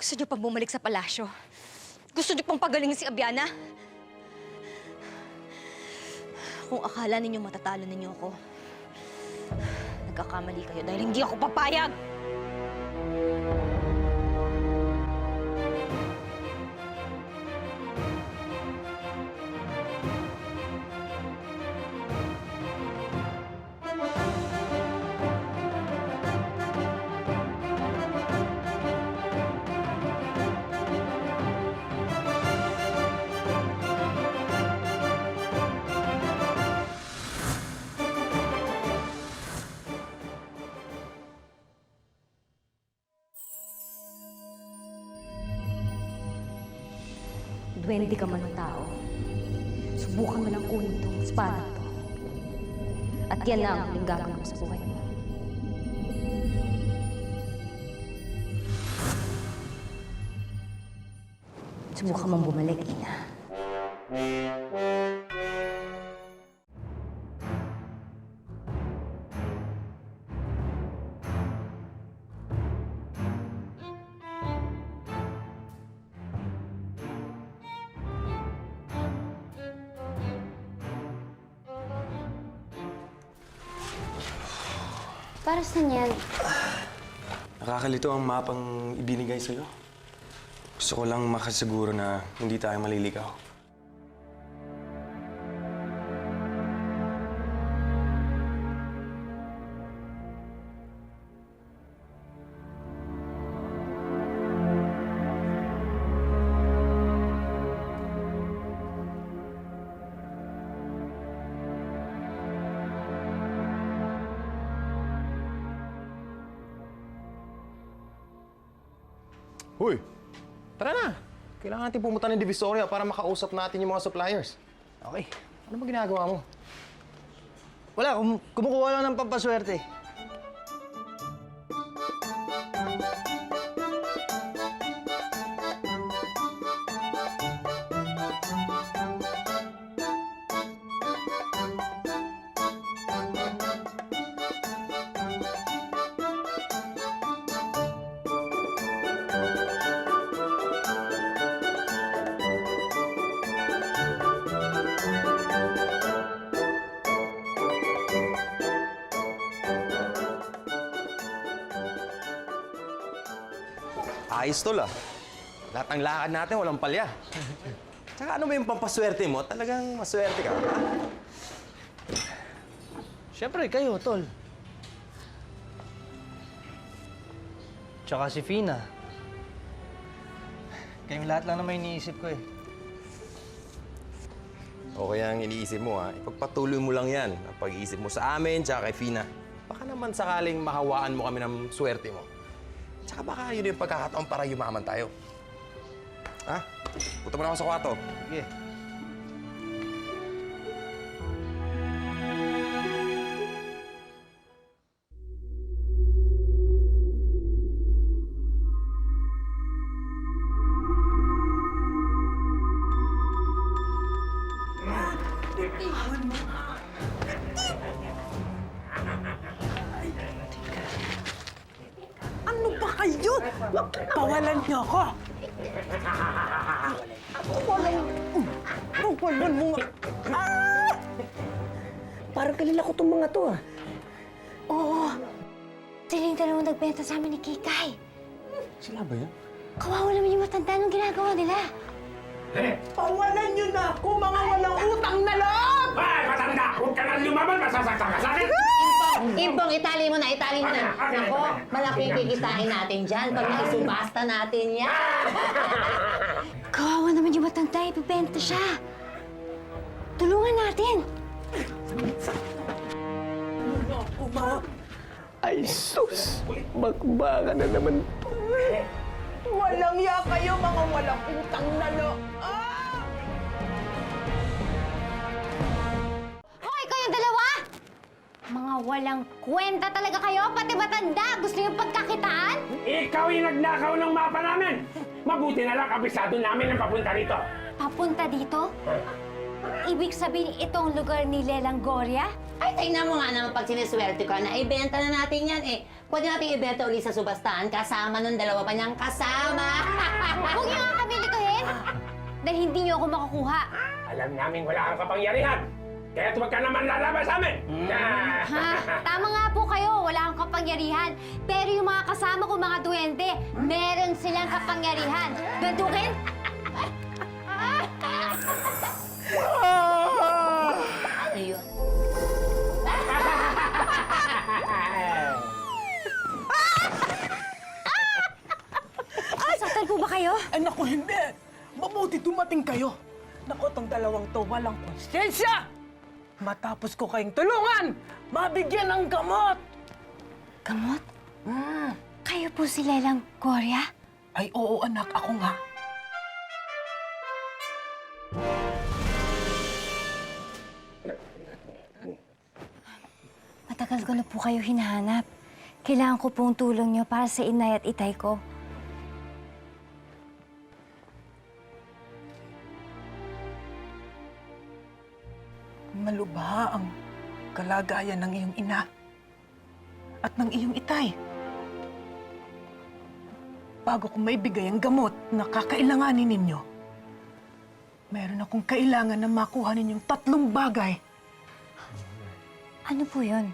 Gusto niyo pang bumalik sa palasyo? Gusto niyo pang pagalingin si Abiana? Kung akala ninyo matatalo ninyo ako, nagkakamali kayo dahil hindi ako papayag! Duwende ka man ng tao, subukan mo lang kunin tong espada to. At yan lang ang gagawin mo sa buhay mo. Subukan mong bumalik, Ina. Para saan yan? Nakakalito ang mapang ibinigay sa'yo. Gusto ko lang makasiguro na hindi tayo maliligaw. Hoy! Tara na! Kailangan natin pumunta ng Divisoria para makausap natin yung mga suppliers. Okay. Ano ba ginagawa mo? Wala, kumukuha lang ng pampaswerte. Ayos tol ah. Lahat ng lakad natin walang palya. Tsaka ano ba yung pampaswerte mo? Talagang maswerte ka. Siyempre, kayo, tol. Tsaka si Fina. Kayong lahat lang naman iniisip ko eh. O kaya ang iniisip mo ha, ipagpatuloy mo lang yan. Ang pag-iisip mo sa amin, tsaka kay Fina. Baka naman sakaling mahawaan mo kami ng swerte mo. Tsaka baka yun yung pagkakataon para yumaman tayo. Ha? Punta mo na ako sa kwarto. Sige. Ano ba kayo? Pawalan niyo ako! Pawalan mo nga! Ah! Parang kilala ko itong mga to ah. Oo. Sila yung dalawang nagbenta sa amin ni Kikay. Sila ba yan? Kawawa naman yung matanda nung ginagawa nila. Pawalan niyo na ako, mga walang utang na loob! Ay, matanda! Huwag ka nang lumaban! Masasaktan ka sa akin! Impong, itali mo na, itali mo na. Ako, malaking kikitain natin dyan pag naisubasta natin yan. Kawawa naman yung matanda, ibibenta siya. Tulungan natin. Ay sus! Bakbakan na naman to. Walang ya kayo, mga walang utang na loob! Ah! Hoy, kayong dalawa! Mga walang kwenta talaga kayo, pati matanda. Gusto niyo pagkakitaan? Ikaw yung nagnakaw ng mapa namin! Mabuti na lang, kabisado namin ang papunta rito. Papunta dito? Ibig sabihin itong lugar ni Lelang Gloria? Ay, tingnan mo nga naman pag siniswerte ko na ibenta na natin yan eh. Pwede natin ibenta ulit sa subastahan kasama ng dalawa pa niyang kasama. Huwag niyo nga kami lituhin! Dahil hindi niyo ako makukuha. Alam namin wala kang kapangyarihan. Kaya huwag ka naman lalaban sa amin. Ha? Tama nga po kayo, wala akong kapangyarihan. Pero yung mga kasama ko, mga duwende, meron silang kapangyarihan. Gantukin? Ano yun? Saktan po ba kayo? Ay, naku, hindi. Mabuti dumating kayo. Naku, tong dalawang to, walang konsyensya. Matapos ko kayong tulungan, mabigyan ng gamot. Gamot? Kayo po si Lelang Gloria? Ay, oo, anak, ako nga. Matagal ko na po kayo hinahanap. Kailangan ko pong tulong niyo para sa inay at itay ko. Malubha ang kalagayan ng iyong ina at ng iyong itay. Bago ko maibigay ang gamot na kakailanganin ninyo, meron akong kailangan na makuha ninyong 3 bagay. Ano po yun?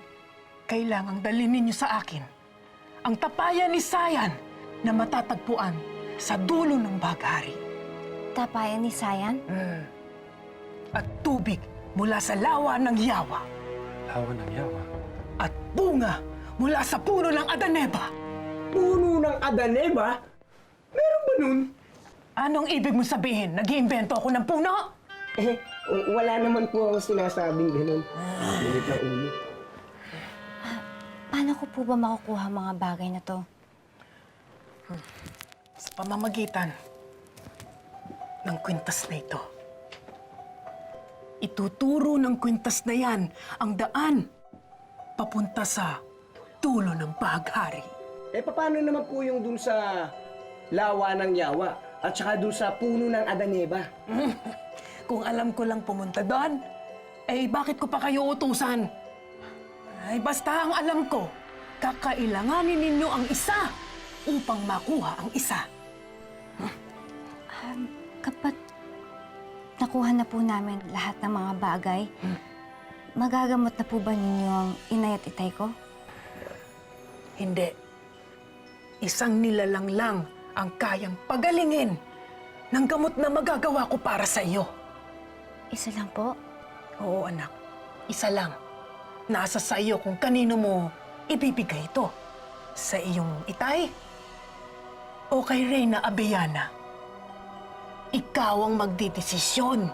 Kailangang dalhin ninyo sa akin ang tapayan ni Sayan na matatagpuan sa dulo ng baghari. Tapayan ni Sayan? At tubig mula sa lawa ng Yawa. Lawa ng yawa. At bunga mula sa puno ng Adaneba. Puno ng Adaneba? Meron ba nun? Anong ibig mo sabihin? Nag-iimbento ako ng puno? Eh, wala naman po ako sinasabing ganun. Minit na ulo. Paano ko po ba makukuha ang mga bagay na to? Sa pamamagitan ng kwintas na ito. Ituturo ng kwintas na yan ang daan papunta sa dulo ng baghari. Eh, paano naman po yung dun sa lawa ng Yawa at saka dun sa puno ng Adaneba? Kung alam ko lang pumunta doon, eh bakit ko pa kayo utusan? Ay basta ang alam ko, kakailanganin ninyo ang isa upang makuha ang isa. Kapag nakuha na po namin lahat ng mga bagay, magagamot na po ba ninyo ang inay at itay ko? Hindi. Isang nilalang lang ang kayang pagalingin ng gamot na magagawa ko para sa iyo. Isa lang po? Oo, anak. Isa lang. Nasa sa iyo kung kanino mo ibibigay ito. Sa iyong itay o kay Reyna Abellana. Ikaw ang magdidesisyon.